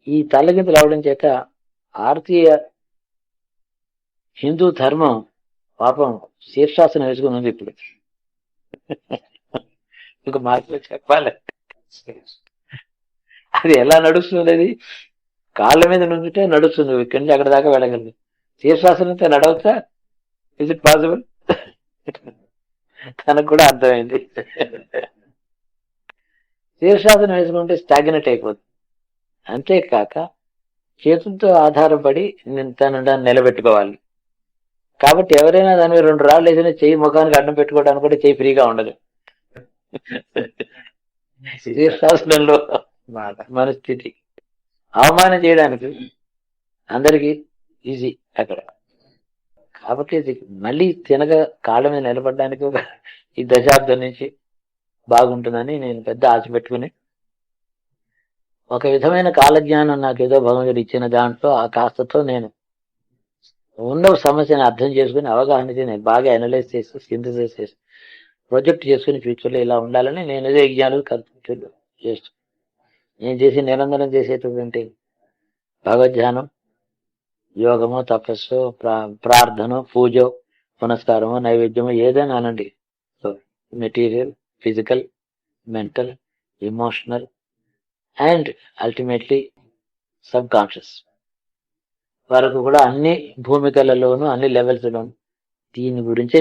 ఈ తలకిందులు అవడం చేత భారతీయ హిందూ ధర్మం పాపం శీర్షాసనం వేసుకుని ఉంది ఇప్పుడు. ఇంక మాటలో చెప్పాలి, అది ఎలా నడుస్తుంది? అది కాళ్ళ మీద నుంచుంటే నడుస్తుంది, ఇక్కడి నుంచి అక్కడ దాకా వెళ్ళగలదు. శీర్షాసనంతో నడవచ్చా? Is it possible? తనకు కూడా అర్థమైంది. శీర్షాసనం వేసుకుంటే స్టాగ్నెట్ అయిపోతుంది. అంతేకాక చేతులతో ఆధారపడి తన నిలబెట్టుకోవాలి. కాబట్టి ఎవరైనా దాని మీద 2 రాళ్ళు వేసినా చెయ్యి ముఖానికి అడ్డం పెట్టుకోవడానికి కూడా చెయ్యి ఫ్రీగా ఉండదు. శీర్షాసనంలో మన స్థితి అవమానం చేయడానికి అందరికీ ఈజీ అక్కడ. కాబట్టి ఇది మళ్ళీ తినగా కాళ్ళ మీద నిలబడడానికి ఈ దశాబ్దం నుంచి బాగుంటుందని నేను పెద్ద ఆశ పెట్టుకుని, ఒక విధమైన కాలజ్ఞానం నాకేదో భగవంతుడు ఇచ్చిన దాంట్లో ఆ కాస్తతో నేను ఉన్న సమస్యను అర్థం చేసుకుని అవగాహన నేను బాగా అనలైజ్ చేసి సింథసిస్ చేసి ప్రొజెక్ట్ చేసుకుని ఫ్యూచర్లో ఇలా ఉండాలని నేను ఏదో యజ్ఞాలు కల్పించాను చేస్తూ నేను చేసి నిరంతరం చేసేటటువంటి భగవద్ధ్యానం, యోగము, తపస్సు, ప్రార్థన, పూజ, పునస్కారము, నైవేద్యము ఏదైనా అనండి. So material, physical, mental, emotional and ultimately sub conscious వరకు కూడా అన్ని భూమికలలోనూ అన్ని లెవెల్స్లోనూ దీని గురించే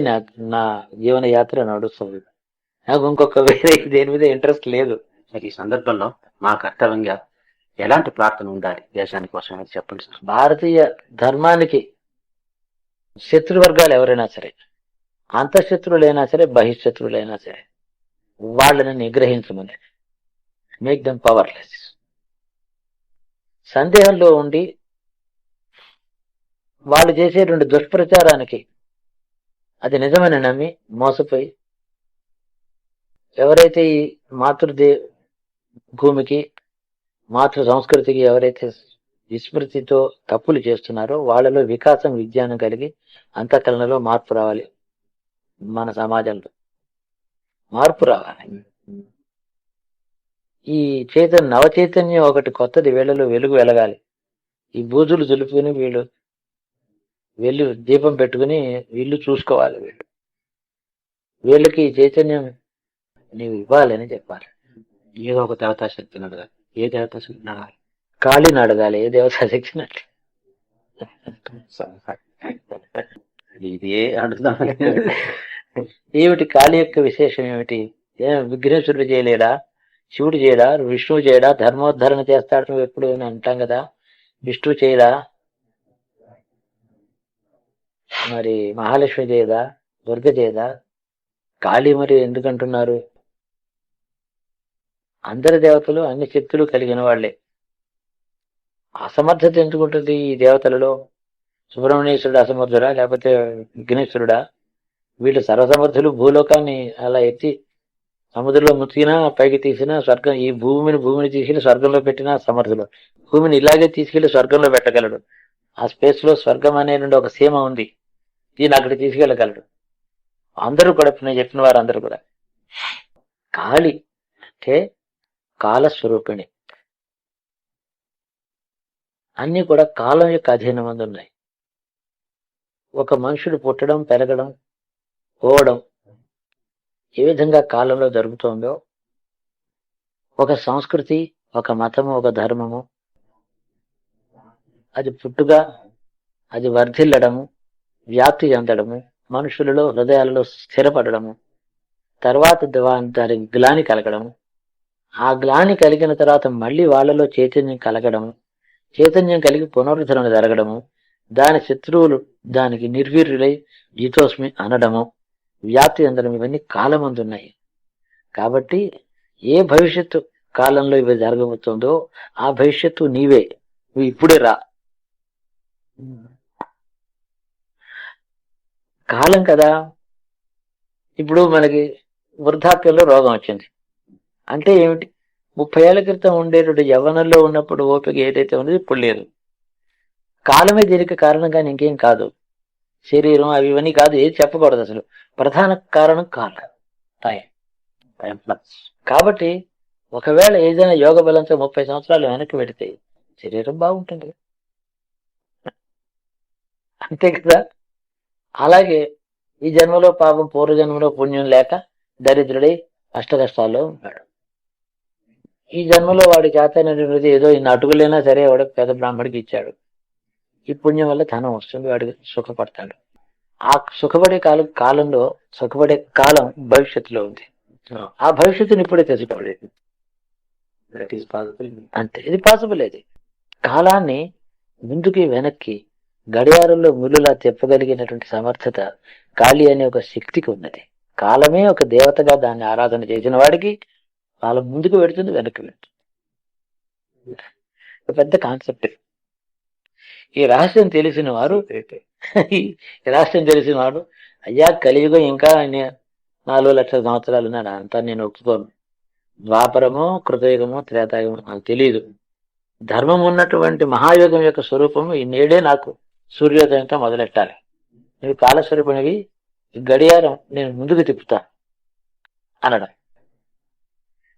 నా జీవన యాత్ర నడుస్తుంది. నాకు ఇంకొక వేరే దేని మీద ఇంట్రెస్ట్ లేదు. ఈ సందర్భంలో మా కర్తవ్యంగా ఎలాంటి ప్రార్థన ఉండాలి దేశానికి కోసం చెప్పండి సార్. భారతీయ ధర్మానికి శత్రువర్గాలు ఎవరైనా సరే, అంతఃశత్రువులైనా సరే, బహిశత్రువులైనా సరే, వాళ్ళని నిగ్రహించమని, మేక్ దెమ్ పవర్లెస్. సందేహంలో ఉండి వాళ్ళు చేసేటువంటి దుష్ప్రచారానికి అది నిజమని నమ్మి మోసపోయి ఎవరైతే ఈ భూమికి, మాతృ సంస్కృతికి ఎవరైతే విస్మృతితో తప్పులు చేస్తున్నారో వాళ్ళలో వికాసం, విజ్ఞానం కలిగి అంతఃకరణలో మార్పు రావాలి. మన సమాజంలో మార్పు రావాలి. ఈ నవచైతన్యం ఒకటి కొత్తది వీళ్ళలో వెలుగు వెలగాలి. ఈ బూజులు దులుపుకుని వీళ్ళు వెళ్ళి దీపం పెట్టుకుని వీళ్ళు చూసుకోవాలి. వీళ్ళకి చైతన్యం నీవు ఇవ్వాలని చెప్పాలి. ఏదో ఒక దేవతా శక్తిని అడగాలి. ఏ దేవతా శక్తిని అడగాలి? కాళీని అడగాలి. ఏ దేవతా శక్తిని అట్లా ఇది అడుగుదాం. ఏమిటి కాళీ యొక్క విశేషం ఏమిటి? విఘ్నేశ్వరుడు చేయలేడా? శివుడు చేయడా? విష్ణువు చేయడా? ధర్మోద్ధరణ చేస్తాడు నువ్వు ఎప్పుడు అని అంటాం కదా. విష్ణువు చేయడా? మరి మహాలక్ష్మి చేయదా? దుర్గ చేయదా? కాళీ మరి ఎందుకంటున్నారు? అందరి దేవతలు అన్ని శక్తులు కలిగిన వాళ్లే. అసమర్థత ఎందుకుంటుంది ఈ దేవతలలో? సుబ్రహ్మణ్యేశ్వరుడు అసమర్థుడా లేకపోతే విఘ్నేశ్వరుడా? వీళ్ళు సర్వసమర్థులు. భూలోకాన్ని అలా ఎత్తి సముద్రంలో ముతికినా పైకి తీసినా స్వర్గం, ఈ భూమిని తీసుకెళ్లి స్వర్గంలో పెట్టినా సమర్థులు. భూమిని ఇలాగే తీసుకెళ్లి స్వర్గంలో పెట్టగలడు. ఆ స్పేస్ లో స్వర్గం అనే ఒక సీమ ఉంది, దీన్ని అక్కడికి తీసుకెళ్ళగలడు. అందరూ కూడా నేను చెప్పిన వారు అందరూ కూడా. కాళి అంటే కాలస్వరూపిణి. అన్ని కూడా కాలం యొక్క అధీనం మంది ఉన్నాయి. ఒక మనుషుడు పుట్టడం, పెరగడం, పోవడం ఏ విధంగా కాలంలో జరుగుతోందో, ఒక సంస్కృతి, ఒక మతము, ఒక ధర్మము అది పుట్టుగా అది వర్ధిల్లడము, వ్యాప్తి చెందడము, మనుషులలో హృదయాలలో స్థిరపడము, తర్వాత దానికి గ్లాని కలగడము, ఆ గ్లాని కలిగిన తర్వాత మళ్ళీ వాళ్ళలో చైతన్యం కలగడము, చైతన్యం కలిగి పునరుద్ధరణ జరగడము, దాని శత్రువులు దానికి నిర్వీర్యులై జీతోస్మి అనడము, వ్యాప్తి చెందడం, ఇవన్నీ కాలమందున్నాయి. కాబట్టి ఏ భవిష్యత్తు కాలంలో ఇవి జరగబోతుందో ఆ భవిష్యత్తు నీవే, నువ్వు ఇప్పుడే రా. కాలం కదా. ఇప్పుడు మనకి వృద్ధాప్యంలో రోగం వచ్చింది అంటే ఏమిటి? 30 ఏళ్ల క్రితం ఉండేటువంటి యవ్వనంలో ఉన్నప్పుడు ఓపిక ఏదైతే ఉన్నది ఇప్పుడు లేదు. కాలమే దీనికి కారణం, కానీ ఇంకేం కాదు. శరీరం అవి ఇవన్నీ కాదు, ఏది చెప్పకూడదు అసలు. ప్రధాన కారణం కాలం, టైం. కాబట్టి ఒకవేళ ఏదైనా యోగ బలంతో 30 సంవత్సరాలు వెనక్కి పెడితే శరీరం బాగుంటుంది కదా. అంతే కదా. అలాగే ఈ జన్మలో పాపం పూర్వజన్మలో పుణ్యం లేక దరిద్రుడై అష్ట కష్టాల్లో ఉన్నాడు. ఈ జన్మలో వాడి చేతనైనది ఏదో ఇన్ని అటుకులైనా సరే వాడికి పెద్ద బ్రాహ్మడికి ఇచ్చాడు. ఈ పుణ్యం వల్ల ధనం వస్తుంది, వాడికి సుఖపడతాడు. ఆ సుఖపడే కాలం భవిష్యత్తులో ఉంది. ఆ భవిష్యత్తుని ఇప్పుడే తెలుసుకోలేదు. That is possible. అంతే, ఇది పాసిబుల్. ఇది కాలాన్ని ముందుకి వెనక్కి గడియారంలో ముళ్ళులా తిప్పగలిగినటువంటి సమర్థత కాళీ అనే ఒక శక్తికి ఉన్నది. కాలమే ఒక దేవతగా దాన్ని ఆరాధన చేసిన వాడికి కాలం ముందుకు పెడుతుంది, వెనక్కి పెడుతుంది. ఒక పెద్ద కాన్సెప్ట్. ఈ రహస్యం తెలిసిన వారు అయ్యా కలియుగం ఇంకా 4 లక్షల సంవత్సరాలు ఉన్నాడు, అంతా నేను ఒప్పుకోను. ద్వాపరమో కృతయుగమో త్రేతాయుగమో నాకు తెలియదు. ధర్మం ఉన్నటువంటి మహాయుగం యొక్క స్వరూపము ఈ నేడే నాకు సూర్యోదయంతో మొదలెట్టాలి. నువ్వు కాలస్వరూపునివి, గడియారం నేను ముందుకు తిప్పుతా అనడం.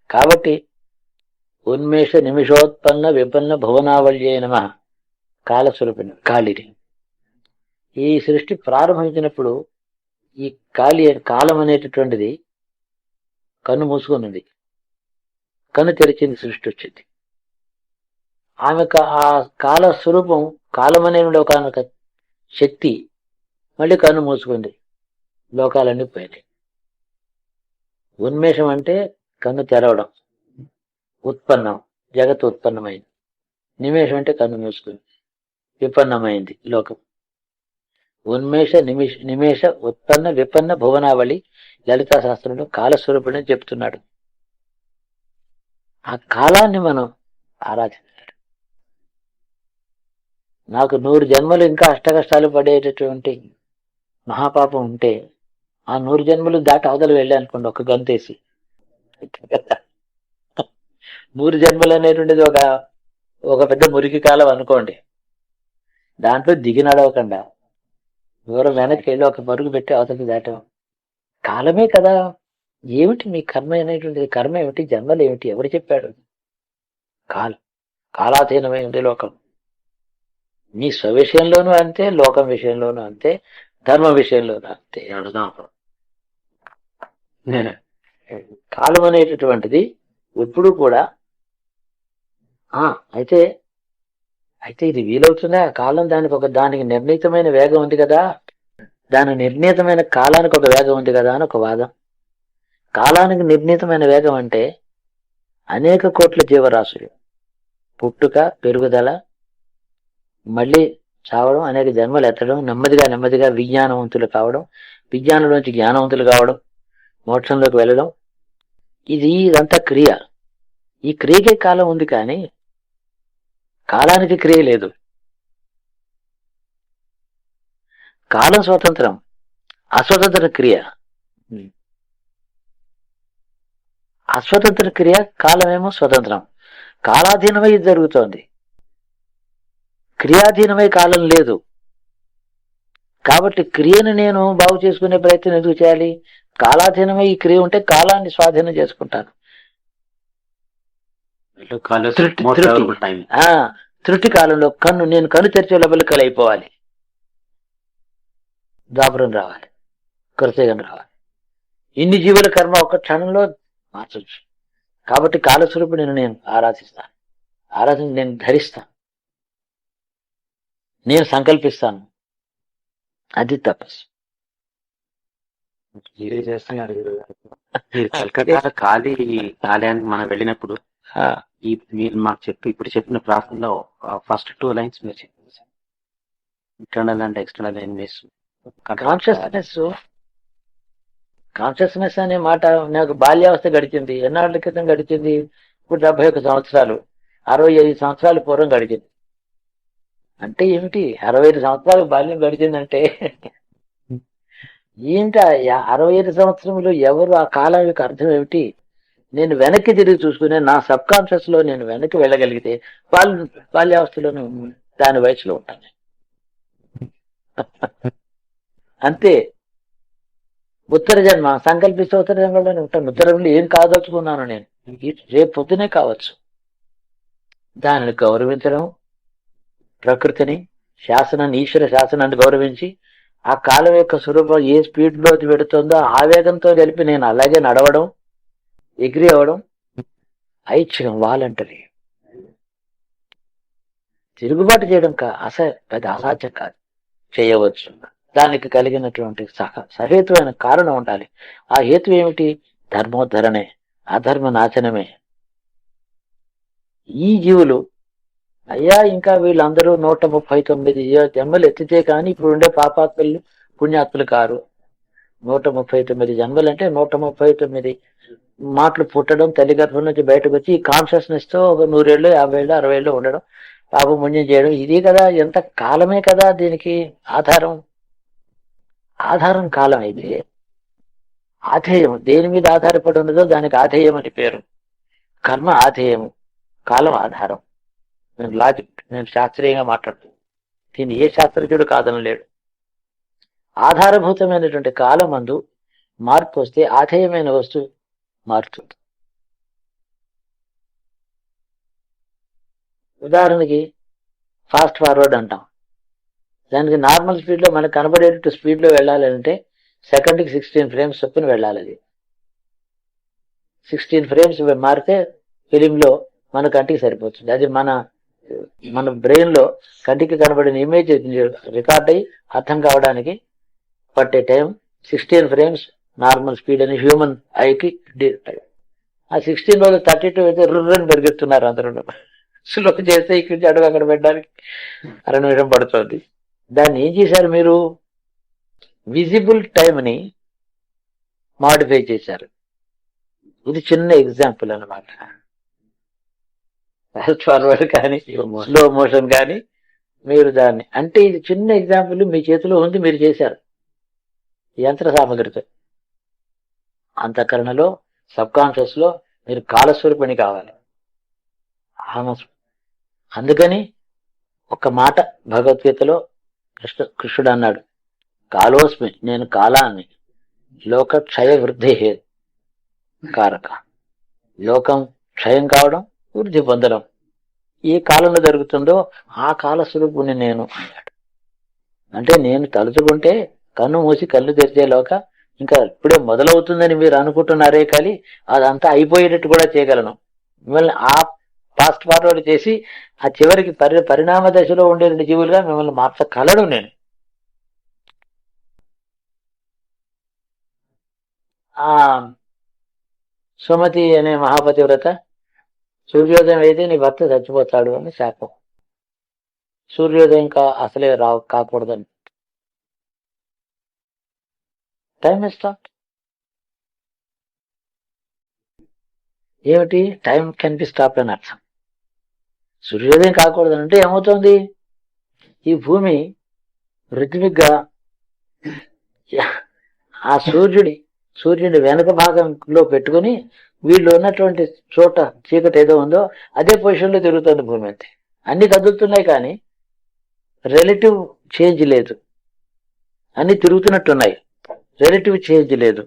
కాబట్టి ఉన్మేష నిమిషోత్పన్న విపన్న భువనావళ్యే నమః కాలస్వరూపిణి కాళిని. ఈ సృష్టి ప్రారంభించినప్పుడు ఈ కాలం అనేటటువంటిది కన్ను మూసుకున్నది, కన్ను తెరిచింది, సృష్టి వచ్చింది. ఆమెకు ఆ కాల స్వరూపం, కాలం అనే ఒక శక్తి మళ్ళీ కన్ను మూసుకుంది, లోకాలన్నీ పోయినాయి. ఉన్మేషం అంటే కన్ను తెరవడం, ఉత్పన్నం, జగత్తు ఉత్పన్నమైంది. నిమేషం అంటే కన్ను మూసుకుంది, విపన్నమైంది లోకం. ఉన్మేష నిమేష ఉత్పన్న విపన్న భువనావళి లలితా శాస్త్రంలో కాలస్వరూపుడని చెప్తున్నాడు. ఆ కాలాన్ని మనం ఆరాధించాలి. నాకు 100 జన్మలు ఇంకా అష్టకష్టాలు పడేటటువంటి మహాపాపం ఉంటే ఆ 100 జన్మలు దాటి అవతలు వెళ్ళి అనుకోండి, ఒక గంతేసి. 100 జన్మలు అనేటువంటిది ఒక పెద్ద మురికి కాలం అనుకోండి. దాంట్లో దిగి నడవకుండా దూరం వెనక్కి వెళ్ళి ఒక పరుగు పెట్టి అవతలికి దాటం. కాలమే కదా. ఏమిటి మీ కర్మ అనేటువంటిది? కర్మ ఏమిటి? జన్మలు ఏమిటి? ఎవరు చెప్పాడు? కాలాధీనమై ఉంది లోకం. మీ స్వవిషయంలోనూ అంతే, లోకం విషయంలోనూ అంతే, ధర్మ విషయంలోనూ అంతే. కాలం అనేటటువంటిది ఎప్పుడు కూడా అయితే ఇది వీలవుతుందా? కాలం దానికి నిర్ణీతమైన వేగం ఉంది కదా, దాని నిర్ణీతమైన కాలానికి ఒక వేగం ఉంది కదా అని ఒక వాదం. కాలానికి నిర్ణీతమైన వేగం అంటే అనేక కోట్ల జీవరాశులు పుట్టుక, పెరుగుదల, మళ్ళీ చావడం, అనేక జన్మలు ఎత్తడం, నెమ్మదిగా విజ్ఞానవంతులు కావడం, విజ్ఞానంలోంచి జ్ఞానవంతులు కావడం, మోక్షంలోకి వెళ్ళడం, ఇదంతా క్రియ. ఈ క్రియకే కాలం ఉంది, కానీ కాలానికి క్రియ లేదు. కాలం స్వతంత్రం, అస్వతంత్ర క్రియ. అస్వతంత్ర క్రియ, కాలమేమో స్వతంత్రం. కాలాధీనమై ఇది జరుగుతోంది, క్రియాధీనమై కాలం లేదు. కాబట్టి క్రియను నేను బాగు చేసుకునే ప్రయత్నం ఎందుకు చేయాలి? కాలాధీనమై ఈ క్రియ ఉంటే కాలాన్ని స్వాధీనం చేసుకుంటాను. తృటి కాలంలో నేను కన్ను తెరిచే లోపల కలి అయిపోవాలి, దాపురం రావాలి, కృతయుగం రావాలి. ఇన్ని జీవుల కర్మ ఒక క్షణంలో మార్చవచ్చు. కాబట్టి కాలస్వరూపుడిని నేను ఆరాధిస్తాను, నేను ధరిస్తాను, నేను సంకల్పిస్తాను. అది తపస్సు. మీరే చేస్తున్నారు. కలకత్తా కాలానికి మనం వెళ్ళినప్పుడు మీరు మాకు ఇప్పుడు చెప్పిన ప్రార్థనలో ఫస్ట్ 2 లైన్స్ మీరు చెప్పారు. Internal and external enemies. Consciousness అనే మాట నాకు బాల్యావస్థ గడిచింది. ఎన్నాళ్ళ క్రితం గడిచింది? ఇప్పుడు 71 సంవత్సరాలు, 65 సంవత్సరాల పూర్వం గడిచింది. అంటే ఏమిటి? 65 సంవత్సరాలు బాల్యం గడిచిందంటే ఏంటి? 65 సంవత్సరములు ఎవరు? ఆ కాలం యొక్క అర్థం ఏమిటి? నేను వెనక్కి తిరిగి చూసుకునే నా సబ్ కాన్షియస్ లో నేను వెనక్కి వెళ్ళగలిగితే బాల్యావస్థలోనే దాని వయసులో ఉంటాను. అంతే. ఉత్తర జన్మ సంకల్పిస్తే ఉత్తర జన్మలోనే ఉంటాను. ఉత్తర జన్మలో ఏం కాదలుచుకున్నాను నేను రేపు పొద్దునే కావచ్చు. దానిని గౌరవించడం, ప్రకృతిని, శాసనాన్ని, ఈశ్వర శాసనాన్ని గౌరవించి ఆ కాలం యొక్క స్వరూపం ఏ స్పీడ్ లో పెడుతుందో ఆ వేగంతో కలిపి నేను అలాగే నడవడం, ఎగ్రీ అవ్వడం ఐచ్ఛికం, వాలంటరీ. తిరుగుబాటు చేయడం పెద్ద అసాధ్యం కాదు, చేయవచ్చు. దానికి కలిగినటువంటి సహేతువైన కారణం ఉండాలి. ఆ హేతు ఏమిటి? ధర్మోద్ధరణే, అధర్మ నాశనమే. ఈ జీవులు అయ్యా ఇంకా వీళ్ళందరూ 139 జన్మలు ఎత్తితే కానీ ఇప్పుడు ఉండే పాపాత్ములు పుణ్యాత్ములు కారు. 139 జన్మలు అంటే 139 మాటలు పుట్టడం, తల్లి గర్భం నుంచి బయటకు వచ్చి ఈ కాన్షియస్నెస్ తో ఒక 100 ఏళ్ళు, 50 ఏళ్ళు, 60 ఏళ్ళు ఉండడం, పాపం పుణ్యం చేయడం, ఇది కదా, ఎంత కాలమే కదా దీనికి ఆధారం. ఆధారం కాలం అయితే ఆధేయం దేని మీద ఆధారపడి ఉన్నదో దానికి ఆధేయం అని పేరు. కర్మ ఆధేయము, కాలం ఆధారం. నేను లాజిక్, నేను శాస్త్రీయంగా మాట్లాడుతున్నాను. దీన్ని ఏ శాస్త్రజ్ఞుడు కాదనలేడు. ఆధారభూతమైనటువంటి కాలం అందు మార్పు వస్తే ఆధేయమైన వస్తువు మారుతుంది. ఉదాహరణకి ఫాస్ట్ ఫార్వర్డ్ అంటాం. దానికి నార్మల్ స్పీడ్ లో మనకు కనబడేటట్టు స్పీడ్ లో వెళ్ళాలంటే సెకండ్కి 16 ఫ్రేమ్స్ చొప్పున వెళ్ళాలి. అది 16 ఫ్రేమ్స్ మారితే ఫిలింలో మన కంటికి సరిపోతుంది. అది మన బ్రెయిన్ లో కంటికి కనబడిన ఇమేజ్ రికార్డ్ అయ్యి అర్థం కావడానికి పట్టే టైం 16 ఫ్రేమ్స్ నార్మల్ స్పీడ్ అని హ్యూమన్ ఐకి. ఆ 16 రోజు 32 అయితే రుర్రని పెరుగుతున్నారు అందరూ. స్లో చేస్తే ఇక్కడి నుంచి అడుగు అక్కడ పెట్టడానికి 2 నిమిషం పడుతుంది. దాన్ని ఏం చేశారు మీరు? విజిబుల్ టైంని మాడిఫై చేశారు. ఇది చిన్న ఎగ్జాంపుల్ అన్నమాట. ఫాస్ట్ ఫార్వర్డ్ కానీ స్లో మోషన్ కానీ మీరు దాన్ని అంటే ఇది చిన్న ఎగ్జాంపుల్ మీ చేతిలో ఉంది, మీరు చేశారు యంత్ర సామగ్రితో. అంతఃకరణలో, సబ్ కాన్షియస్ లో మీరు కాలస్వరూపిణి కావాలి. అందుకని ఒక మాట భగవద్గీతలో కృష్ణుడు అన్నాడు, కాలోస్మి, నేను కాలాన్ని, లోక క్షయ వృద్ధి కారక. లోకం క్షయం కావడం, వృద్ధి పొందడం ఏ కాలంలో జరుగుతుందో ఆ కాల స్వరూపుని నేను అన్నాడు. అంటే నేను తలుచుకుంటే కన్ను మూసి కళ్ళు తెరిచేలోక ఇంకా ఇప్పుడే మొదలవుతుందని మీరు అనుకుంటున్నారే, కానీ అదంతా అయిపోయేటట్టు కూడా చేయగలను. మిమ్మల్ని ఆ ఫాస్ట్ ఫార్వర్డ్ చేసి ఆ చివరికి పరిణామ దశలో ఉండే 2 జీవులుగా మిమ్మల్ని మార్చగలను నేను. ఆ సుమతి అనే మహాపతివ్రత సూర్యోదయం అయితే నీ భర్త చచ్చిపోతాడు అని శాపం. సూర్యోదయం అసలే కాకూడదని. Time stop. ఏమిటి? టైం కెన్ బి స్టాప్ అని అర్థం. సూర్యోదయం కాకూడదని అంటే ఏమవుతుంది? ఈ భూమి రిథమిక్గా ఆ సూర్యుడి వెనక భాగంలో పెట్టుకుని వీళ్ళు ఉన్నటువంటి చోట చీకటి ఏదో ఉందో అదే పొజిషన్లో తిరుగుతుంది భూమి. అంతే, అన్ని కదులుతున్నాయి కానీ రిలేటివ్ చేంజ్ లేదు. అన్ని తిరుగుతున్నట్టున్నాయి, రిలేటివ్ చేంజ్ లేదు.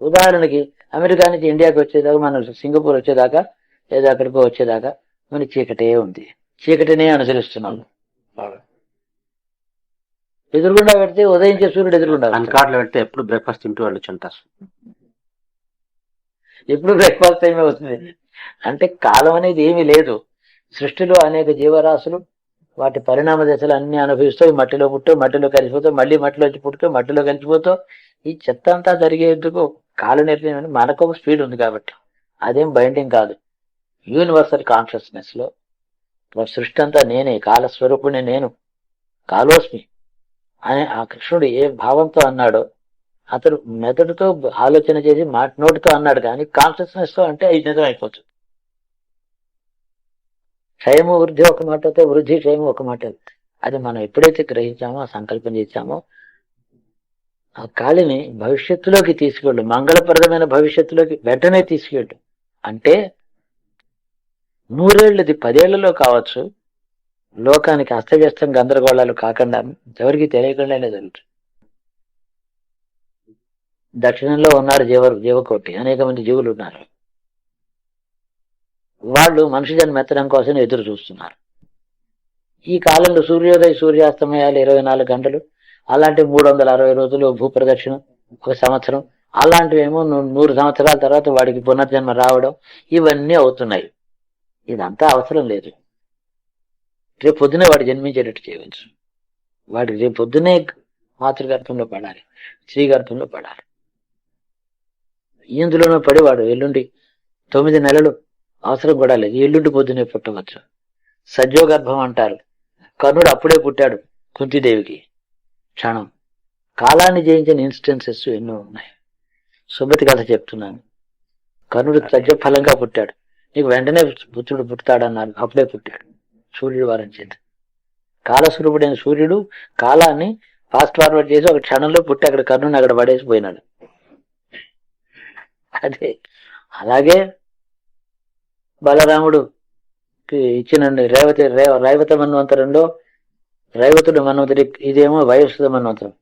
ఉదాహరణకి అమెరికా నుంచి ఇండియాకి వచ్చేదాకా, మనం సింగపూర్ వచ్చేదాకా లేదా అక్కడికో వచ్చేదాకా మన చీకటే ఉంది, చీకటినే అనుసరిస్తున్నాం. ఎదురుగుండా పెడితే ఉదయించే సూర్యుడు ఎదురుగుండా. అన్కార్లో పెడితే ఎప్పుడు బ్రేక్ఫాస్ట్ తింటూ వాళ్ళు చుంటారు, ఎప్పుడు బ్రేక్ఫాస్ట్ టైమే వస్తుంది. అంటే కాలం అనేది ఏమీ లేదు. సృష్టిలో అనేక జీవరాశులు వాటి పరిణామ దశలు అన్ని అనుభవిస్తూ మట్టిలో పుట్టు, మట్టిలో కలిసిపోతూ, మళ్ళీ మట్టిలోంచి పుట్టుతూ, మట్టిలో కలిసిపోతూ ఈ చెత్త అంతా జరిగేందుకు కాల నిర్ణయం మనకు ఒక స్పీడ్ ఉంది కాబట్టి అదేం బైండింగ్ కాదు. యూనివర్సల్ కాన్షియస్నెస్ లో సృష్టి అంతా నేనే, కాలస్వరూపుని నేను, కాలోస్మి అని ఆ కృష్ణుడు ఏ భావంతో అన్నాడో అతడు మెదడుతో ఆలోచన చేసి నోటితో అన్నాడు, కానీ కాన్షియస్నెస్ తో అంటే ఇది నిజం అయిపోతుంది. క్షయము వృద్ధి ఒక మాట అయితే, వృద్ధి క్షయము ఒక మాట. అది మనం ఎప్పుడైతే గ్రహించామో, ఆ సంకల్పం చేశామో, ఆ కాలిని భవిష్యత్తులోకి తీసుకెళ్ళు, మంగళప్రదమైన భవిష్యత్తులోకి వెంటనే తీసుకెళ్ళు. అంటే 100 ఏళ్ళది 10 ఏళ్లలో కావచ్చు, లోకానికి అస్తవ్యస్తం గందరగోళాలు కాకుండా ఎవరికి తెలియకుండానే జరుగుతుంది. దక్షిణంలో ఉన్నారు జీవకోటి, అనేక మంది జీవులు ఉన్నారు. వాళ్ళు మనిషి జన్మ ఎత్తడం కోసం ఎదురు చూస్తున్నారు. ఈ కాలంలో సూర్యోదయ సూర్యాస్తమయాలు 24 గంటలు, అలాంటి 360 రోజులు భూప్రదక్షిణం, ఒక సంవత్సరం, అలాంటివేమో 100 సంవత్సరాల తర్వాత వాడికి పునర్జన్మ రావడం, ఇవన్నీ అవుతున్నాయి. ఇదంతా అవసరం లేదు. రేపు పొద్దునే వాడు జన్మించేటట్టు చేయవచ్చు. వాడు రేపు పొద్దునే మాతృగర్భంలో పడాలి, స్త్రీ గర్భంలో పడాలి. ఇందులోనూ పడి వాడు ఎల్లుండి 9 నెలలు అవసరం కూడా లేదు, ఎల్లుండి పొద్దునే పుట్టవచ్చు. సజ్జోగర్భం అంటారు. కర్ణుడు అప్పుడే పుట్టాడు కుంతిదేవికి. క్షణం. కాలాన్ని జయించిన ఇన్స్టెన్సెస్ ఎన్నో ఉన్నాయి. సుమతి కథ చెప్తున్నాను. కర్ణుడు సజ్జఫలంగా పుట్టాడు. నీకు వెంటనే పుత్రుడు పుడతాడన్నారు, అప్పుడే పుట్టాడు. సూర్యుడు వరించేది. కాలస్వరూపుడైన సూర్యుడు కాలాన్ని ఫాస్ట్ ఫార్వర్డ్ చేసి ఒక క్షణంలో పుట్టి అక్కడ కర్ణుని అక్కడ పడేసిపోయినాడు. అదే అలాగే బలరాముడు ఇచ్చిన రైవత మన్వంతరంలో రైవతుడు మన్వంతరి, ఇదేమో వైవస్వత మన్వంతరం.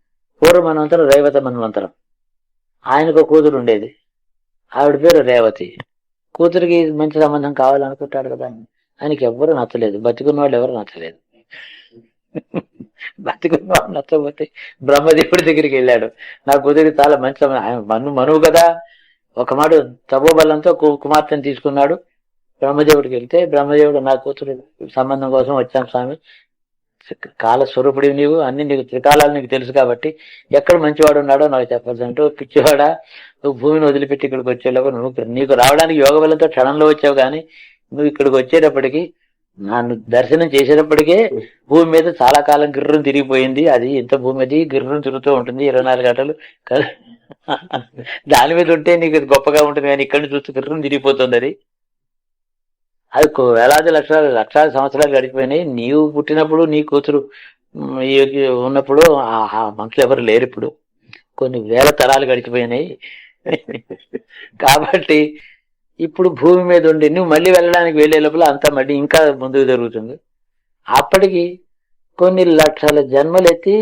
పూర్వ మన్వంతరం రైవత మన్వంతరం. ఆయనకు కూతురు ఉండేది, ఆవిడ పేరు రేవతి. కూతురికి మంచి సంబంధం కావాలనుకుంటాడు కదా, ఆయనకి ఎవ్వరూ నచ్చలేదు, బతికున్న వాళ్ళు ఎవరు నచ్చలేదు. బతికున్న వాళ్ళు నచ్చకపోతే బ్రహ్మదేవుడి దగ్గరికి వెళ్ళాడు. నా కూతురికి చాలా మంచి సంబంధం, మనువు కదా, ఒక మాట తపోబలంతో కుమార్తెను తీసుకున్నాడు. బ్రహ్మదేవుడికి వెళ్తే బ్రహ్మదేవుడు, నా కూతురు సంబంధం కోసం వచ్చాను స్వామి, కాలస్వరూపుడి నీవు, అన్ని నీకు త్రికాలాలు నీకు తెలుసు కాబట్టి ఎక్కడ మంచివాడు ఉన్నాడో నాకు చెప్పచ్చు అంటూ, పిచ్చివాడా నువ్వు భూమిని వదిలిపెట్టి ఇక్కడికి వచ్చేలోపు నీకు రావడానికి యోగ బలంతో క్షణంలో వచ్చావు, కానీ నువ్వు ఇక్కడికి వచ్చేటప్పటికి, నన్ను దర్శనం చేసేటప్పటికే భూమి మీద చాలా కాలం గిర్రం తిరిగిపోయింది. అది ఎంత భూమి అది గిర్రం తిరుగుతూ ఉంటుంది 24 గంటలు. దాని మీద ఉంటే నీకు గొప్పగా ఉంటుంది, కానీ ఇక్కడిని చూస్తూ గిర్రం తిరిగిపోతుంది. అది వేలాది లక్షల సంవత్సరాలు గడిచిపోయినాయి. నీవు పుట్టినప్పుడు నీ కూతురు ఉన్నప్పుడు ఆ మనుషులు ఎవరు లేరు. ఇప్పుడు కొన్ని వేల తరాలు గడిచిపోయినాయి. కాబట్టి ఇప్పుడు భూమి మీద ఉండి నువ్వు మళ్ళీ వెళ్ళడానికి వెళ్ళే లోపల అంతా మళ్ళీ ఇంకా ముందుకు జరుగుతుంది. అప్పటికి కొన్ని లక్షల జన్మలు ఎత్తి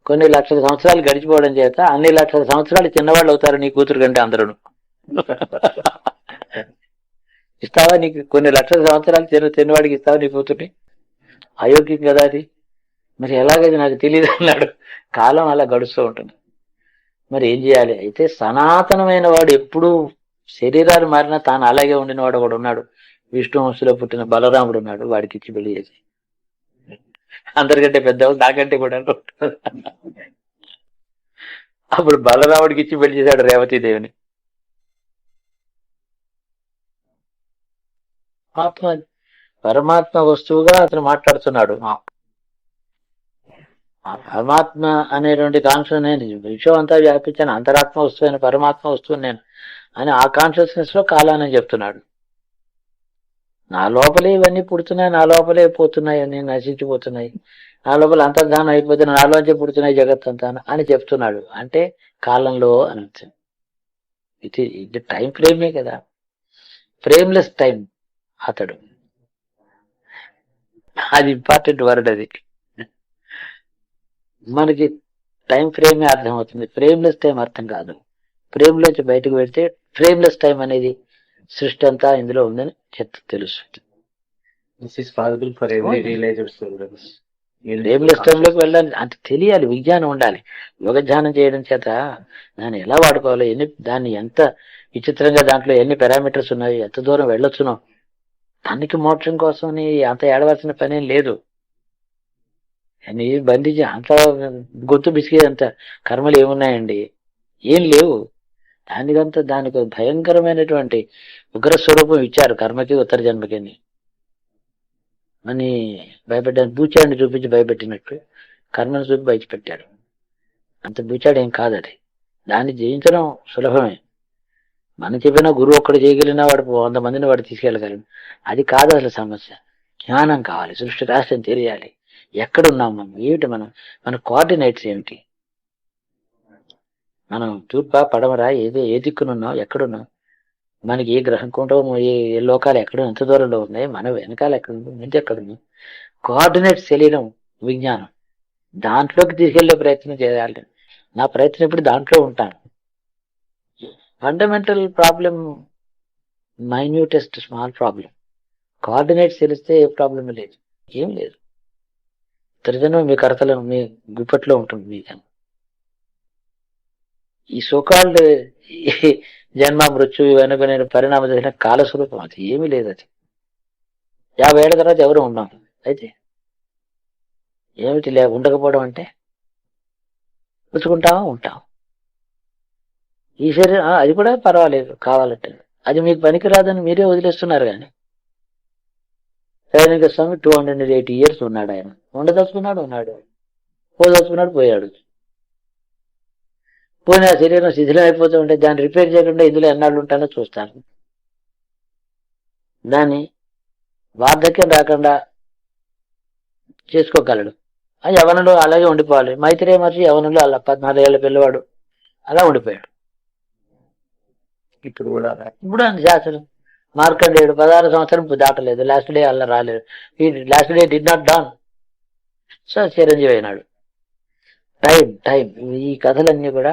కొన్ని లక్షల సంవత్సరాలు గడిచిపోవడం చేత అన్ని లక్షల సంవత్సరాలు చిన్నవాళ్ళు అవుతారు నీ కూతురు కంటే అందరూ. ఇస్తావా? నీకు కొన్ని లక్షల సంవత్సరాలు చిన్నవాడికి ఇస్తావా నీ కూతుర్ని? అయోగ్యం కదా అది. మరి ఎలాగది నాకు తెలియదు అన్నాడు. కాలం అలా గడుస్తూ ఉంటుంది. మరి ఏం చేయాలి? అయితే సనాతనమైన వాడు ఎప్పుడూ శరీరాలు మారినా తాను అలాగే ఉండినవాడు ఒకడు ఉన్నాడు. విష్ణు వంశంలో పుట్టిన బలరాముడు ఉన్నాడు. వాడికి ఇచ్చి పెళ్లి చేసి, అందరికంటే పెద్దవాడు నాకంటే కూడా. అప్పుడు బలరాముడికి ఇచ్చి పెళ్లి చేశాడు రేవతీదేవిని. పరమాత్మ వస్తువుగా అతను మాట్లాడుతున్నాడు. ఆ పరమాత్మ అనేటువంటి కాన్షియస్, నేను విషయం అంతా వ్యాపించాను, అంతరాత్మ వస్తువు, పరమాత్మ వస్తువు నేను అని ఆ కాన్షియస్నెస్ లో కాలాన్ని చెప్తున్నాడు. నా లోపలే ఇవన్నీ పుడుతున్నాయి, నా లోపలే పోతున్నాయి, అన్ని నశించిపోతున్నాయి, నా లోపల అంతర్ధానం అయిపోతున్నాయి, నాలోంచే పుడుతున్నాయి జగత్ అంతా అని చెప్తున్నాడు. అంటే కాలంలో అని ఇది టైం ఫ్రేమే కదా, ఫ్రేమ్లెస్ టైం అతడు. అది ఇంపార్టెంట్ వర్డ్. అది మనకి టైం ఫ్రేమే అర్థమవుతుంది, ఫ్రేమ్లెస్ టైం అర్థం కాదు. ఫ్రేమ్ లోంచి బయటకు పెడితే ఫ్రేమ్లెస్ టైం అనేది సృష్టి అంతా ఇందులో ఉందని తెలుస్తుంది. ఫ్రేమ్లెస్ టైంలోకి వెళ్ళాలి అంటే తెలియాలి, విజ్ఞానం ఉండాలి. యోగ ధ్యానం చేయడం చేత దాన్ని ఎలా వాడుకోవాలి, దాన్ని ఎంత విచిత్రంగా, దాంట్లో ఎన్ని పారామీటర్స్ ఉన్నాయి, ఎంత దూరం వెళ్ళొచ్చునో, దానికి మోక్షం కోసం అంత ఏడవలసిన పనేం లేదు. అని బంధించి అంత గొంతు బిసికేదంత కర్మలు ఏమున్నాయండి? ఏం లేవు. దానికి భయంకరమైనటువంటి ఉగ్ర స్వరూపం ఇచ్చారు కర్మకి, ఉత్తర జన్మకి అని భయపెట్టాను. బూచాడిని చూపించి భయపెట్టినట్టు కర్మను చూపి బయటపెట్టాడు. అంత బూచాడు ఏం కాదు అది. దాన్ని జయించడం సులభమే. మనం చెప్పిన గురువు ఒక్కడు చేయగలిగినా వాడు 100 మందిని వాడు తీసుకెళ్ళగలడు. అది కాదు అసలు సమస్య. జ్ఞానం కావాలి, సృష్టి రాష్ట్రం తెలియాలి, ఎక్కడున్నాం మనం, ఏమిటి మన కోఆర్డినేట్స్ ఏమిటి, మనం తూర్పా పడమరా, ఏ దిక్కునున్నాం, ఎక్కడున్నాం, మనకి ఏ గ్రహం కుంటం, ఏ లోకాలు ఎక్కడ ఎంత దూరంలో ఉన్నాయి, మన వెనకాల ఎక్కడున్నాం, ముందు ఎక్కడున్నాం, కోఆర్డినేట్స్ తెలియడం విజ్ఞానం. దాంట్లోకి తీసుకెళ్లే ప్రయత్నం చేయాలి. నా ప్రయత్నం ఇప్పుడు దాంట్లో ఉంటాను. Fundamental problem minutest small problem. Coordinates తెలిస్తే ఏ ప్రాబ్లం లేదు, ఏం లేదు. తల్లిదండ్రులు మీ కర్తలు మీ గుప్పట్లో ఉంటుంది మీ జన్మ. ఈ సోకాల్డ్ జన్మ మృత్యు ఇవన్నీ పరిణామం చేసిన కాలస్వరూపం, అది ఏమీ లేదు. అది 50 ఏళ్ల తర్వాత ఎవరు ఉన్నాం. అయితే ఏమిటి ఉండకపోవడం అంటే పుచ్చుకుంటామా ఉంటాం. ఈ శరీరం అది కూడా పర్వాలేదు కావాలంటే, అది మీకు పనికిరాదని మీరే వదిలేస్తున్నారు. కానీ సైనిక స్వామి 280 years ఉన్నాడు. ఆయన ఉండదలుచుకున్నాడు ఉన్నాడు, పోదలుచుకున్నాడు పోయాడు. పోయిన శరీరం శిథిలం అయిపోతూ ఉంటే దాన్ని రిపేర్ చేయకుండా ఇందులో ఎన్నాళ్ళు ఉంటానో చూస్తాను. దాన్ని వార్ధక్యం రాకుండా చేసుకోగలడు. ఆ యవనులు అలాగే ఉండిపోవాలి. మైత్రేయ మహర్షి యవనులు అలా 14 ఏళ్ల పిల్లవాడు అలా ఉండిపోయాడు. ఇప్పుడు అంత శాస్త్రం మార్కండేయుడు 16 సంవత్సరం దాటలేదు, లాస్ట్ డే అలా రాలేదు. ఈ last day did not dawn. So చిరంజీవి అయినాడు. టైం టైం ఈ కథలన్నీ కూడా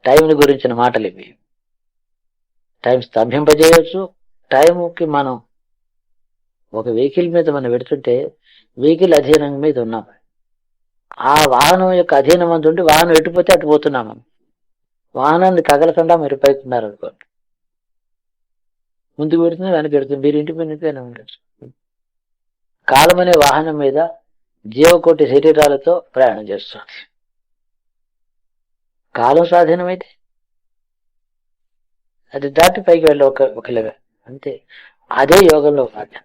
టైంని గురించిన మాటలు ఇవి. టైం స్తంభింపజేయవచ్చు. టైంకి మనం ఒక వెహికల్ మీద మనం పెడుతుంటే వెహికల్ అధీనం మీద ఉన్నాం. ఆ వాహనం యొక్క అధీనం అంతుంటే వాహనం ఎటుపోతే అటు పోతున్నాం. మనం వాహనాన్ని కదలకుండా మీరు పైకున్నారు అనుకోండి, ముందుకు పెడుతుంది వెనక్కి పెడుతుంది, మీరు ఇంటి మీద ఉండొచ్చు. కాలం అనే వాహనం మీద జీవకోటి శరీరాలతో ప్రయాణం చేస్తుంది. కాలం స్వాధీనమైతే అది దాటి పైకి వెళ్ళి ఒక లెవెల్ అంతే. అదే యోగంలో భాగం.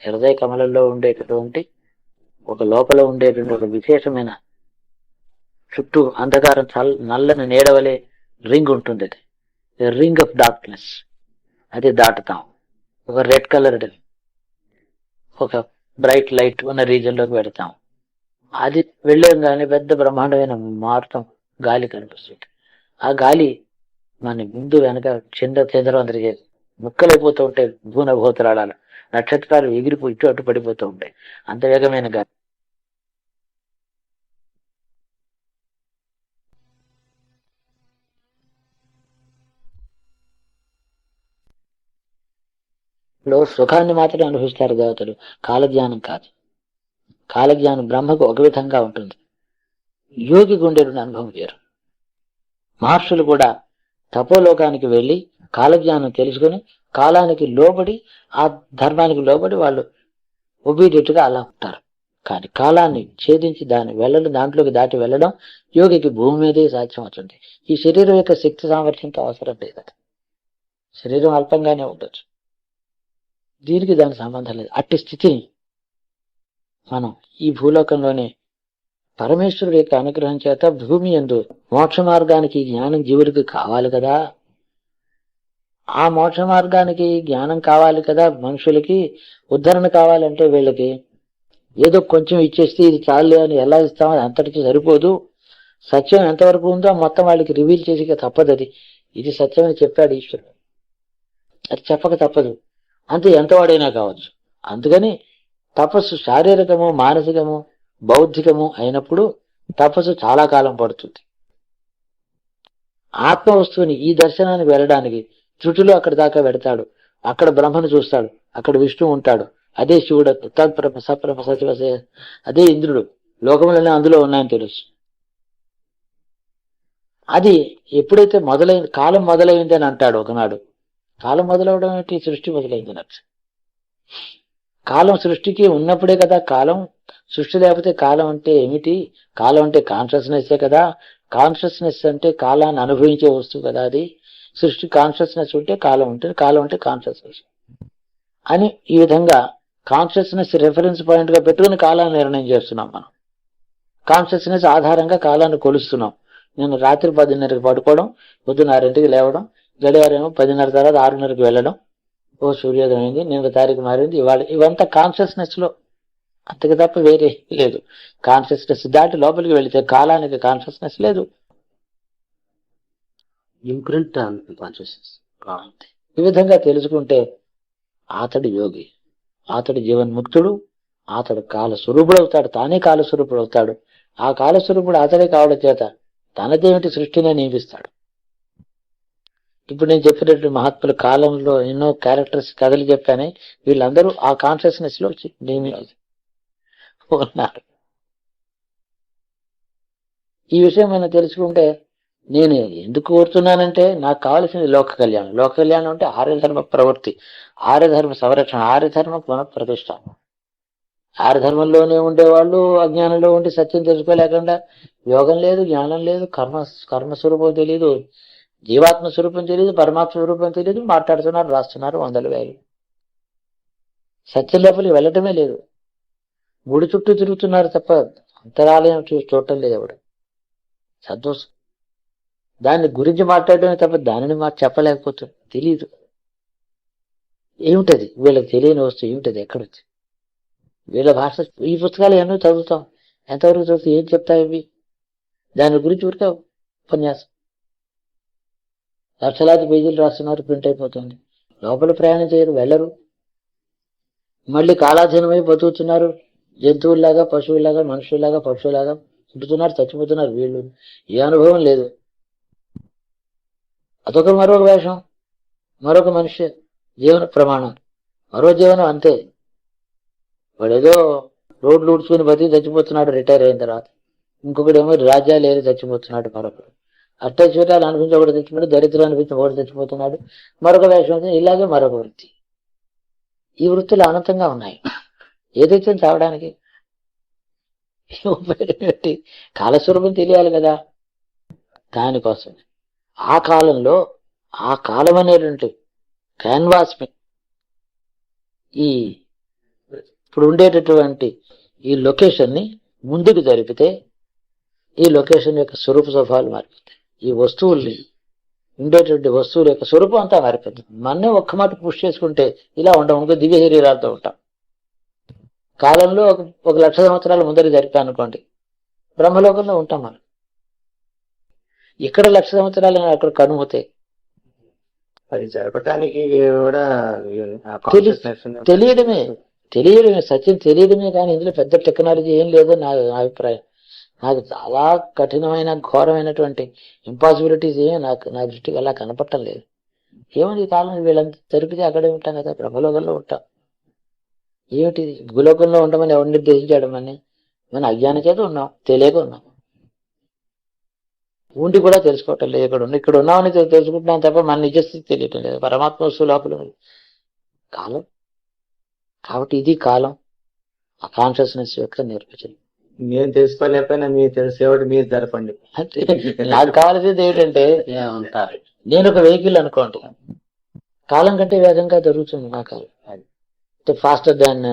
హృదయ కమలంలో ఉండేటటువంటి ఒక లోపల ఉండేటువంటి ఒక విశేషమైన చుట్టూ అంధకారం నల్లని నీడవలే రింగ్ ఉంటుంది. అది రింగ్ ఆఫ్ డార్క్నెస్. అది దాటుతాం. ఒక రెడ్ కలర్డ్ ఒక బ్రైట్ లైట్ ఉన్న రీజన్ లోకి పెడతాం. అది వెళ్ళంగానే పెద్ద బ్రహ్మాండమైన మారుతాం. గాలి కనిపిస్తుంది. ఆ గాలి మన ముందు వెనక చంద్రవందరి చేసి ముక్కలైపోతూ ఉంటాయి. భూనభూతరాళాలు నక్షత్రాలు ఎగిరిపోయి ఇటు అటు పడిపోతూ ఉంటాయి. అంత వేగమైన గాలి. సుఖాన్ని మాత్రమే అనుభవిస్తారు దేవతలు. కాలజ్ఞానం కాదు. కాలజ్ఞానం బ్రహ్మకు ఒక విధంగా ఉంటుంది, యోగికి ఉండేటువంటి అనుభవం వేరు. మహర్షులు కూడా తపోలోకానికి వెళ్ళి కాలజ్ఞానం తెలుసుకుని కాలానికి లోబడి ఆ ధర్మానికి లోబడి వాళ్ళు ఒబీడియట్ గా అలా ఉంటారు. కానీ కాలాన్ని ఛేదించి దాంట్లోకి దాటి వెళ్ళడం యోగికి భూమి మీదే సాధ్యం అవుతుంది. ఈ శరీరం యొక్క శక్తి సామర్థ్యంతో అవసరం లేదు. శరీరం అల్పంగానే ఉండొచ్చు, దీనికి దానికి సంబంధం లేదు. అట్టి స్థితిని మనం ఈ భూలోకంలోనే పరమేశ్వరుడు యొక్క అనుగ్రహం చేత భూమి యందు మోక్ష మార్గానికి జ్ఞానం జీవుడికి కావాలి కదా. ఆ మోక్ష మార్గానికి జ్ఞానం కావాలి కదా. మనుషులకి ఉద్ధరణ కావాలంటే వీళ్ళకి ఏదో కొంచెం ఇచ్చేస్తే ఇది చాలే అని ఎలా ఇస్తామో అది అంతటికి సరిపోదు. సత్యం ఎంతవరకు ఉందో మొత్తం వాళ్ళకి రివీల్ చేసి తప్పదు. ఇది సత్యం అని చెప్పాడు ఈశ్వరుడు, అది చెప్పక తప్పదు. అంతే, ఎంతవాడైనా కావచ్చు. అందుకని తపస్సు శారీరకము మానసికము బౌద్ధికము అయినప్పుడు తపస్సు చాలా కాలం పడుతుంది. ఆత్మ వస్తువుని ఈ దర్శనానికి వెళ్ళడానికి చుట్టులో అక్కడి దాకా వెడతాడు. అక్కడ బ్రహ్మను చూస్తాడు, అక్కడ విష్ణువు ఉంటాడు. అదే శివుడు, తత్ప్రభ సప్రభ సచివ, అదే ఇంద్రుడు. లోకములనే అందులో ఉన్నాయని తెలుసు. అది ఎప్పుడైతే కాలం మొదలైంది అని అంటాడు ఒకనాడు. కాలం మొదలవడం ఏంటి? సృష్టి మొదలైంది అని. కాలం సృష్టికి ఉన్నప్పుడే కదా కాలం. సృష్టి లేకపోతే కాలం అంటే ఏమిటి? కాలం అంటే కాన్షియస్నెస్ కదా. కాన్షియస్నెస్ అంటే కాలాన్ని అనుభవించే వస్తువు కదా. అది సృష్టి కాన్షియస్నెస్ ఉంటే కాలం ఉంటుంది, కాలం అంటే కాన్షియస్నెస్ అని. ఈ విధంగా కాన్షియస్నెస్ రెఫరెన్స్ పాయింట్ గా పెట్టుకుని కాలాన్ని నిర్ణయం చేస్తున్నాం మనం. కాన్షియస్నెస్ ఆధారంగా కాలాన్ని కొలుస్తున్నాం. నేను రాత్రి 10:30కి పడుకోవడం, పొద్దున్న 6ంటికి లేవడం, గడియారేమో 10:30 తర్వాత 6:30కి వెళ్ళడం. ఓ సూర్యోదయం అయింది, నిన్న తారీఖు మారింది, ఇవాళ. ఇవంతా కాన్షియస్నెస్ లో, అంతకు తప్ప వేరే లేదు. కాన్షియస్నెస్ దాటి లోపలికి వెళితే కాలానికి కాన్షియస్నెస్ లేదు. Imprint consciousness. ఈ విధంగా తెలుసుకుంటే అతడు యోగి, అతడు జీవన్ముక్తుడు, అతడు కాలస్వరూపుడు అవుతాడు. తానే కాలస్వరూపుడు అవుతాడు. ఆ కాలస్వరూపుడు అతడే కావడం చేత తనదేమిటి సృష్టినే నియమిస్తాడు. ఇప్పుడు నేను చెప్పినట్టు మహాత్ముల కాలంలో ఎన్నో క్యారెక్టర్స్ కథలు చెప్పానే, వీళ్ళందరూ ఆ కాన్షియస్నెస్ లో ఉన్నారు. ఈ విషయం మనం తెలుసుకుంటే నేను ఎందుకు కోరుతున్నానంటే నాకు కావాల్సింది లోక కళ్యాణం. లోక కళ్యాణం అంటే ఆర్యధర్మ ప్రవృత్తి, ఆర్యధర్మ సంరక్షణ, ఆర్యధర్మ పునఃప్రతిష్ఠ. ఆర్యధర్మంలోనే ఉండేవాళ్ళు అజ్ఞానంలో ఉండి సత్యం తెలుసుకోలేకుండా యోగం లేదు, జ్ఞానం లేదు, కర్మస్వరూపం తెలియదు, జీవాత్మ స్వరూపం తెలియదు, పరమాత్మ స్వరూపం తెలియదు, మాట్లాడుతున్నారు, రాస్తున్నారు, వందలు వేలు. సత్యం లోపలికి వెళ్ళటమే లేదు. గుడి చుట్టూ తిరుగుతున్నారు తప్ప అంతరాలయం చూడటం లేదు ఎవడు. సంతోషం. దాని గురించి మాట్లాడటమే తప్ప దానిని చెప్పలేకపోతుంది, తెలియదు. ఏమిటది? వీళ్ళకి తెలియని వస్తువు ఏమిటది? ఎక్కడొచ్చి వీళ్ళ భాష? ఈ పుస్తకాలు ఎన్నో చదువుతాం, ఎంతవరకు చదువుతాం, ఏం చెప్తాయి ఇవి? దాని గురించి ఊరికే ఉపన్యాసం, లక్షలాది పేజీలు రాస్తున్నారు, ప్రింట్ అయిపోతుంది. లోపల ప్రయాణం చేయరు, వెళ్ళరు. మళ్ళీ కాలాధీనమై బతుకుతున్నారు. జంతువుల్లాగా, పశువులాగా, మనుషుల్లాగా, పక్షులాగా పుట్టుతున్నారు, చచ్చిపోతున్నారు. వీళ్ళు ఏ అనుభవం లేదు. అదొక మరొక వేషం, మరొక మనిషి జీవన ప్రమాణం, మరో జీవనం అంతే. వాడేదో రోడ్లు ఊడ్చుకుని బతికి చచ్చిపోతున్నాడు రిటైర్ అయిన తర్వాత. ఇంకొకడేమో రాజ్యాలు ఏది చచ్చిపోతున్నాడు. మరొకడు అట్టైశ్వర్యాలు అనిపించి ఒకటి చచ్చిపోయాడు, దరిద్రం అనిపించి ఒకటి చచ్చిపోతున్నాడు. మరొక వేషం, ఇలాగే మరొక వృత్తి. ఈ వృత్తులు అనంతంగా ఉన్నాయి. ఏదైతే చావడానికి కాలస్వరూపం తెలియాలి కదా. దానికోసం ఆ కాలంలో ఆ కాలం అనేటువంటి క్యాన్వాస్ ఈ ఇప్పుడు ఉండేటటువంటి ఈ లొకేషన్ ని ముందుకు జరిపితే ఈ లొకేషన్ యొక్క స్వరూప స్వభావాలు మారిపోతాయి. ఈ వస్తువుల్ని ఉండేటువంటి వస్తువుల యొక్క స్వరూపం అంతా మారిపోతుంది. మన్నే ఒక్క మాట పుష్ చేసుకుంటే ఇలా ఉంటాం, ఇంకో దివ్య శరీరాలతో ఉంటాం. కాలంలో ఒక 1,00,000 సంవత్సరాల ముందర జరిపా అనుకోండి, బ్రహ్మలోకంలో ఉంటాం మనం. ఇక్కడ 1,00,000 సంవత్సరాలు అక్కడ కనుమవుతాయి. అది జరపటానికి కూడా తెలియడమే సత్యం తెలియడమే. కానీ ఇందులో పెద్ద టెక్నాలజీ ఏం లేదో నా అభిప్రాయం. నాకు చాలా కఠినమైన ఘోరమైనటువంటి ఇంపాసిబిలిటీస్ ఏమీ నా దృష్టికి అలా కనపడటం లేదు. ఏముంది ఈ కాలం వీళ్ళంతా జరిపితే అక్కడే ఉంటాం కదా, బ్రహ్మలోకంలో ఉంటాం. ఏమిటి భూలోకంలో ఉండమని ఎవరు నిర్దేశించాడు? మన అజ్ఞానం చేత ఉన్నాం, తెలియక ఉన్నాం. ఉండి కూడా తెలుసుకోవటం లేదు. ఇక్కడ ఉన్నామని తెలుసుకుంటున్నాం తప్ప మన నిజస్థితి తెలియటం లేదు. పరమాత్మ వస్తువు లోపల కాలం. కాబట్టి ఇది కాలం, ఆ కాన్షియస్నెస్ యొక్క నిర్వచనం. నేను తెలుసుకోలేకపోయినా మీరు తెలిసేవాడు మీరు జరపండి. అంటే నాకు కావాల్సింది ఏమిటంటే, నేను ఒక వెహికల్ అనుకోండి, కాలం కంటే వేగంగా జరుగుతుంది నా కాలం. అంటే ఫాస్టర్ దాన్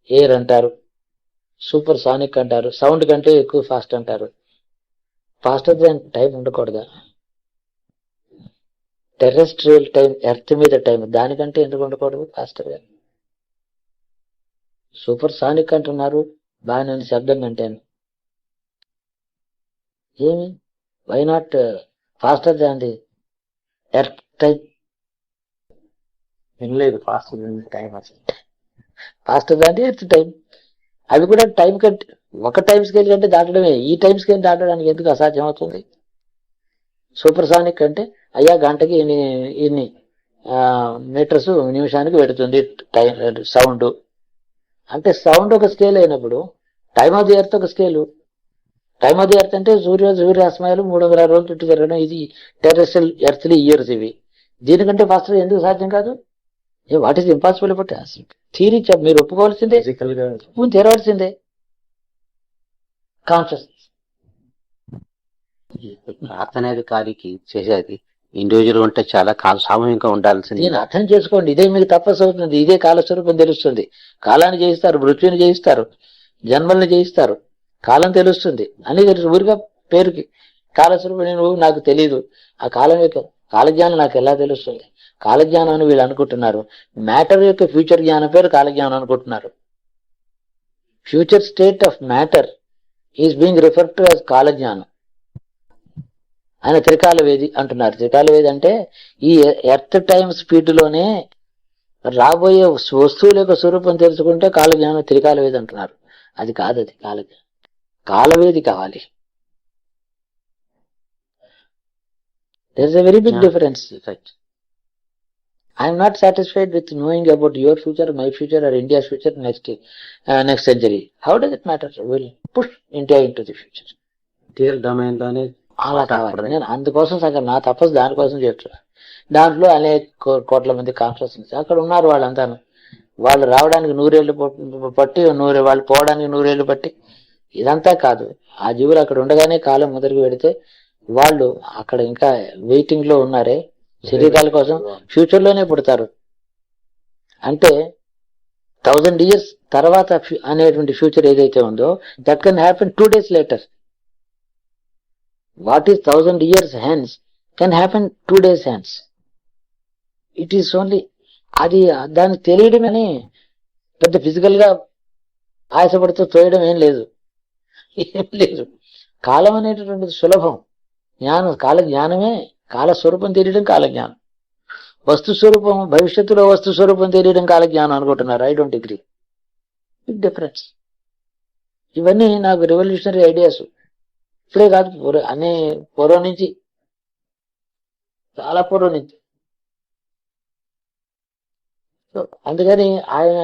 ఎయిర్ అంటారు, సూపర్ సానిక్ అంటారు, సౌండ్ కంటే ఎక్కువ ఫాస్ట్ అంటారు. ఫాస్టర్ దాన్ టైం ఉండకూడదా? టెరెస్ట్రియల్ టైం, ఎర్త్ మీద టైం, దానికంటే ఎందుకు ఉండకూడదు ఫాస్టర్ గా? సూపర్ సానిక్ అంటున్నారు, బాగానే శబ్దం కంటేను. ఏమి why not faster than the earth time? వినలేదు faster time, faster than the earth time. అవి కూడా టైం కంటే ఒక టైం స్కేల్ కంటే దాటడమే. ఈ టైం స్కేల్ దాటడానికి ఎందుకు అసాధ్యం అవుతుంది? సూపర్ సానిక్ అంటే అయ్యా గంటకి ఇన్ని మీటర్స్ నిమిషానికి పెడుతుంది టైం సౌండ్. అంటే సౌండ్ ఒక స్కేల్ అయినప్పుడు టైమ్ ఆఫ్ ది ఎర్త్ ఒక scale. Time of the earth అంటే సూర్యాస్తమయాలు 360 రోజులు చుట్టూ జరగడం. ఇది టెరెస్ట్రియల్ ఎర్త్లీ ఇయర్స్ ఇవి. దీనికంటే ఫాస్ట్ ఎందుకు సాధ్యం కాదు? What is impossible but theory మీరు ఒప్పుకోవాల్సిందే, ఫిజికల్ గా తెరవాల్సిందే. కాన్షియస్ ప్రార్థన అనేది కాలికి చేసేది ఇండివిజువల్ ఉంటే చాలా సామూహికంగా ఉండాల్సింది. దీన్ని అర్థం చేసుకోండి. ఇదే మీకు తపస్సు అవుతుంది. ఇదే కాలస్వరూపం తెలుస్తుంది. కాలాన్ని జయిస్తారు, మృత్యుని జయిస్తారు, జన్మల్ని జయిస్తారు. కాలం తెలుస్తుంది అని తెలుసు. ఊరిగా పేరుకి కాలస్వరూపం నువ్వు నాకు తెలియదు. ఆ కాలం యొక్క కాలజ్ఞానం నాకు ఎలా తెలుస్తుంది? కాలజ్ఞానం అని వీళ్ళు అనుకుంటున్నారు. మ్యాటర్ యొక్క ఫ్యూచర్ జ్ఞానం పేరు కాలజ్ఞానం అనుకుంటున్నారు. Future state of matter is being referred to as కాలజ్ఞానం. ఆయన త్రికాలవేది అంటున్నారు. త్రికాలవేది అంటే ఈ ఎర్త్ టైమ్ స్పీడ్ లోనే రాబోయే వస్తువుల యొక్క స్వరూపం తెలుసుకుంటే కాలజ్ఞానం త్రికాలవేది అంటున్నారు. అది కాదు, అది కాలజ్ఞానం. కాలవేది కావాలి. There is a very big difference. I am not satisfied with knowing about your future, my future, or India's future next century. How does it matter? We'll push India into the future. Material domain లోనే అలా కావాలి. నేను అందుకోసం సగం నా తపస్సు దానికోసం చేస్తున్నా. దాంట్లో అనేక కోట్ల మంది కాన్షియస్నెస్ అక్కడ ఉన్నారు. వాళ్ళంతాను వాళ్ళు రావడానికి 100 ఏళ్ళు పట్టి వాళ్ళు పోవడానికి 100 ఏళ్ళు పట్టి ఇదంతా కాదు. ఆ జీవులు అక్కడ ఉండగానే కాలం మొదలుకు పెడితే వాళ్ళు అక్కడ ఇంకా వెయిటింగ్ లో ఉన్నారే శరీరాల కోసం, ఫ్యూచర్ లోనే పుడతారు. అంటే 1000 years తర్వాత అనేటువంటి ఫ్యూచర్ ఏదైతే ఉందో that can happen 2 days later. What is 1000 years hence can happen 2 days hence. It is only అది దాన్ని తెలియడమని పెద్ద ఫిజికల్ గా ఆశపడుతూ తోయడం ఏం లేదు. కాలం అనేటటువంటిది సులభం. జ్ఞానం కాల జ్ఞానమే, కాల స్వరూపం తెలియడం కాల జ్ఞానం. వస్తు స్వరూపం, భవిష్యత్తులో వస్తు స్వరూపం తెలియడం కాల జ్ఞానం అనుకుంటున్నారు. I don't agree. Big difference. ఇవన్నీ నాకు రెవల్యూషనరీ ఐడియాస్. ఇప్పుడే కాదు, అనే పూర్వం నుంచి, చాలా పూర్వం నుంచి. సో అందుకని ఆయన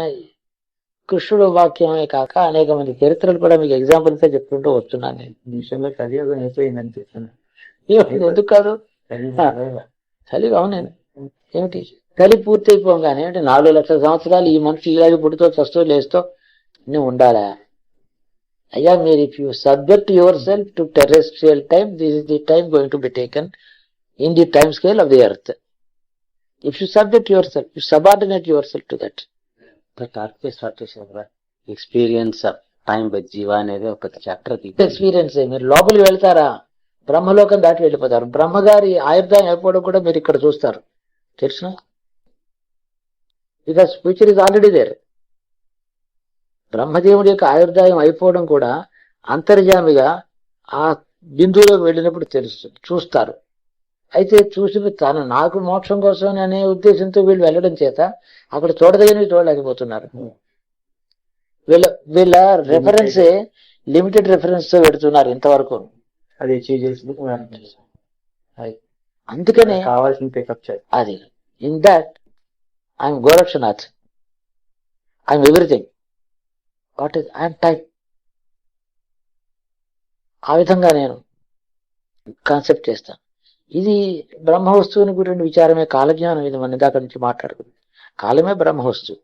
కృష్ణుడు వాక్యమే కాక అనేక మంది చరిత్రలు కూడా మీకు ఎగ్జాంపుల్స్ చెప్పుకుంటూ వస్తున్నాను. నేను నిమిషంలో కలియుగం అయిపోయింది అనిపిస్తుంది. ఎందుకు కాదు, చలిగా నేను ఏమిటి చలి పూర్తి అయిపోగానే అంటే 4 లక్షల సంవత్సరాలు ఈ మనిషి ఇలాగే పుట్టుతో చస్తూ లేస్తూ నువ్వు ఉండాలా? అయ్యా మీరు if you subject yourself to terrestrial time, this is the time going to be taken in the time scale of the earth. If you subject yourself, you subordinate yourself to that. Experience of time by జీవా అనేది ఒక chapter. Experience. మీరు లోపలికి వెళ్తారా, బ్రహ్మలోకం దాటి వెళ్ళిపోతారు. బ్రహ్మగారి ఆయుర్దాయం అయిపోవడం కూడా మీరు ఇక్కడ చూస్తారు. తెలుసునా? Because future is already there. బ్రహ్మదేవుడి యొక్క ఆయుర్దాయం అయిపోవడం కూడా అంతర్జామిగా ఆ బిందువులోకి వెళ్ళినప్పుడు తెలుస్తుంది, చూస్తారు. అయితే చూసి నాకు మోక్షం కోసం అనే ఉద్దేశంతో వీళ్ళు వెళ్ళడం చేత అక్కడ చూడదగినవి చూడలేకపోతున్నారు. వీళ్ళ రెఫరెన్సే లిమిటెడ్ రెఫరెన్స్ తో పెడుతున్నారు ఇంతవరకు. అది అచీవ్ చేసి అందుకనే కావాల్సిన పికప్ చేయాలి. అది in that I'm Gorakshanath, I'm everything. What is I'm time. ఆ విధంగా నేను కాన్సెప్ట్ చేస్తాను. ఇది బ్రహ్మ వస్తువుని గురించి విచారమే కాలజ్ఞానం. ఇది మన దాకా నుంచి మాట్లాడుకుంది. కాలమే బ్రహ్మ వస్తువు.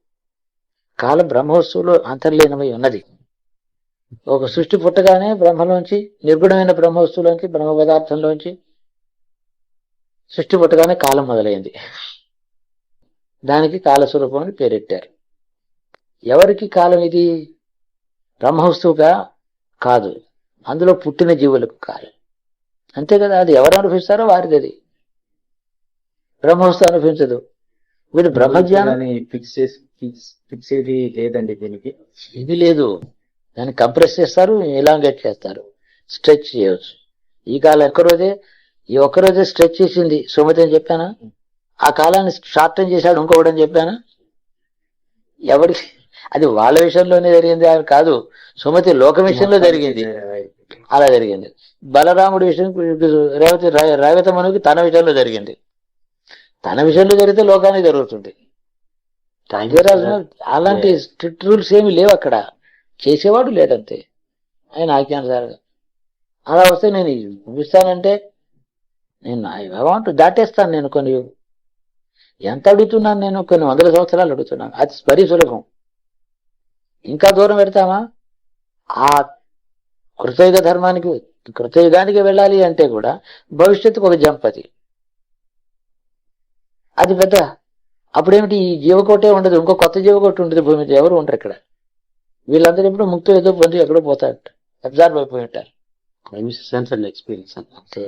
కాలం బ్రహ్మ వస్తువులో అంతర్లీనమై ఉన్నది. ఒక సృష్టి పుట్టగానే బ్రహ్మలోంచి, నిర్గుణమైన బ్రహ్మ వస్తువులోంచి, బ్రహ్మ పదార్థంలోంచి సృష్టి పుట్టగానే కాలం మొదలైంది. దానికి కాలస్వరూపం అని పేరెట్టారు. ఎవరికి కాలం ఇది? బ్రహ్మ వస్తువుగా కాదు, అందులో పుట్టిన జీవులకు కాలం. అంతే కదా. అది ఎవరు అనుభవిస్తారో వారిది. అది బ్రహ్మవస్తు అనుభవించదు. వీళ్ళు బ్రహ్మజ్ఞానం ఫిక్స్ లేదండి దీనికి. ఇది లేదు. దాన్ని కంప్రెస్ చేస్తారు, ఎలాంగేట్ చేస్తారు, స్ట్రెచ్ చేయవచ్చు. ఈ కాలం ఒక్కరోజే స్ట్రెచ్ చేసింది సుమతి అని చెప్పానా? ఆ కాలాన్ని షార్టన్ చేశాడు ఇంకొకటి అని చెప్పానా? ఎవరికి అది వాళ్ళ విషయంలోనే జరిగింది అని కాదు, సుమతి లోక విషయంలో జరిగింది. అలా జరిగింది. బలరాముడి విషయం రేవతమనుకి తన విషయంలో జరిగింది. తన విషయంలో జరిగితే లోకానికి జరుగుతుంది. అలాంటి స్ట్రిక్ట్ రూల్స్ ఏమి లేవు అక్కడ. చేసేవాడు లేదంతే, ఆయన ఆజ్ఞానుసారంగా. అలా వస్తే నేను చూపిస్తానంటే నేను ఐ వాంట్ దాటేస్తాను. నేను కొన్ని ఎంత అడుగుతున్నాను, నేను కొన్ని 100 సంవత్సరాలు అడుగుతున్నాను. అది మరీ సులభం. ఇంకా దూరం పెడతామా? ఆ కృతయుగ ధర్మానికి, కృతయుగానికి వెళ్ళాలి అంటే కూడా భవిష్యత్తుకు ఒక జంపతి. అది పెద్ద. అప్పుడేమిటి, ఈ జీవకోటే ఉండదు, ఇంకో కొత్త జీవకోటి ఉంటుంది భూమి మీద. ఎవరు ఉండరు ఇక్కడ. వీళ్ళందరూ ఎప్పుడు ముక్తి ఏదో పొంది ఎక్కడో పోతారట, అబ్జర్వ్ అయిపోయి ఉంటారు. ఎక్స్పీరియన్స్ అంతే.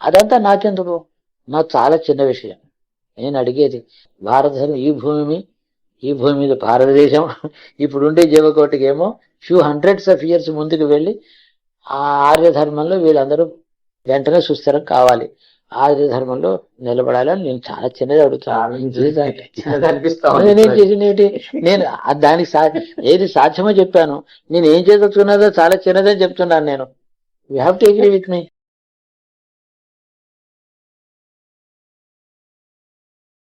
అదంతా నాకెందుకు? నాకు చాలా చిన్న విషయం. నేను అడిగేది భారతదేశం, ఈ భూమి మీద భారతదేశం ఇప్పుడుండే జీవకోటికి ఏమో ఫ్యూ హండ్రెడ్స్ ఆఫ్ ఇయర్స్ ముందుకు వెళ్ళి ఆ ఆర్యధర్మంలో వీళ్ళందరూ వెంటనే సుస్థిరం కావాలి, ఆర్యధర్మంలో నిలబడాలని నేను చాలా చిన్నది అడుగుతాను. నేనేం చేసినేటి? నేను దానికి ఏది సాధ్యమో చెప్పాను. నేను ఏం చేయదలుచుకున్నదో చాలా చిన్నదని చెప్తున్నాను నేను. You have to agree with me.